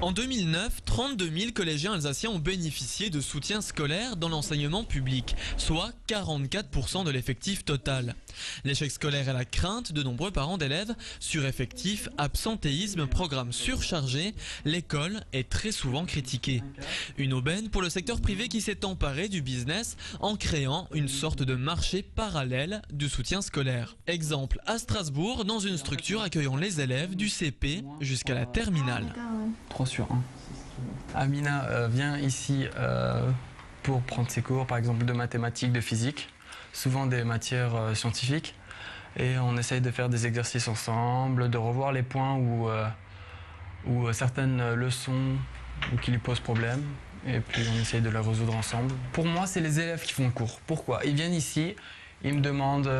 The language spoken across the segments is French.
En 2009, 32 000 collégiens alsaciens ont bénéficié de soutien scolaire dans l'enseignement public, soit 44% de l'effectif total. L'échec scolaire est la crainte de nombreux parents d'élèves. Sureffectif, absentéisme, programme surchargé, l'école est très souvent critiquée. Une aubaine pour le secteur privé qui s'est emparé du business en créant une sorte de marché parallèle du soutien scolaire. Exemple à Strasbourg, dans une structure accueillant les élèves du CP jusqu'à la terminale. 3 sur 1. Amina vient ici pour prendre ses cours, par exemple de mathématiques, de physique, souvent des matières scientifiques. Et on essaye de faire des exercices ensemble, de revoir les points où certaines leçons ou qui lui posent problème. Et puis on essaye de les résoudre ensemble. Pour moi, c'est les élèves qui font le cours. Pourquoi? Ils viennent ici, ils me demandent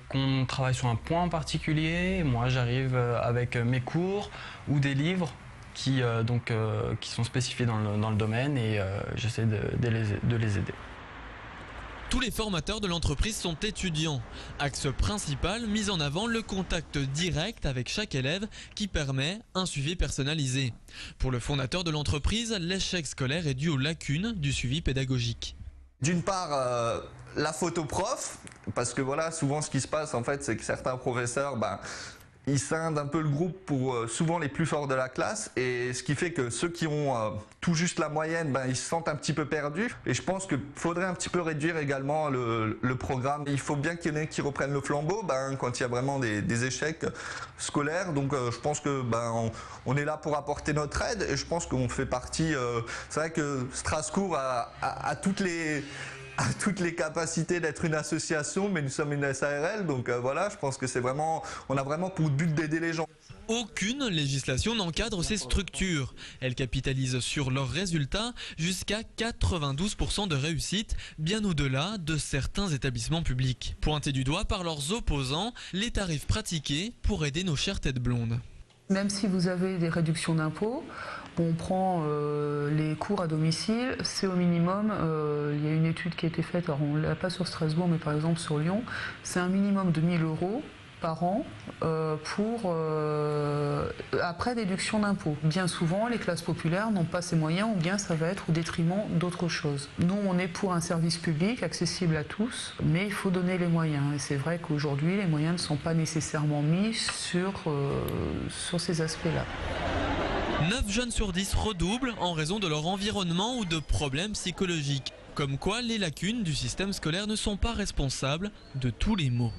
qu'on travaille sur un point en particulier. Moi, j'arrive avec mes cours ou des livres qui sont spécifiés dans le domaine et j'essaie de les aider. Tous les formateurs de l'entreprise sont étudiants. Axe principal, mis en avant le contact direct avec chaque élève qui permet un suivi personnalisé. Pour le fondateur de l'entreprise, l'échec scolaire est dû aux lacunes du suivi pédagogique. D'une part, la photo prof, parce que voilà, souvent ce qui se passe en fait, c'est que certains professeurs, ils scindent un peu le groupe pour souvent les plus forts de la classe, et ce qui fait que ceux qui ont tout juste la moyenne, ils se sentent un petit peu perdus. Et je pense qu'il faudrait un petit peu réduire également le programme. Il faut bien qu'il y en ait qui reprennent le flambeau quand il y a vraiment des échecs scolaires. Donc je pense que on est là pour apporter notre aide, et je pense qu'on fait partie. C'est vrai que Strasbourg a toutes les capacités d'être une association, mais nous sommes une SARL, donc voilà, je pense que on a vraiment pour but d'aider les gens. Aucune législation n'encadre ces structures. Elles capitalisent sur leurs résultats jusqu'à 92% de réussite, bien au-delà de certains établissements publics. Pointés du doigt par leurs opposants, les tarifs pratiqués pour aider nos chères têtes blondes. Même si vous avez des réductions d'impôts, on prend les cours à domicile, c'est au minimum, il y a une étude qui a été faite, alors on ne l'a pas sur Strasbourg, mais par exemple sur Lyon, c'est un minimum de 1 000 € par an après déduction d'impôts. Bien souvent, les classes populaires n'ont pas ces moyens, ou bien ça va être au détriment d'autres choses. Nous, on est pour un service public accessible à tous, mais il faut donner les moyens. Et c'est vrai qu'aujourd'hui, les moyens ne sont pas nécessairement mis sur ces aspects-là. 9 jeunes sur 10 redoublent en raison de leur environnement ou de problèmes psychologiques. Comme quoi, les lacunes du système scolaire ne sont pas responsables de tous les maux.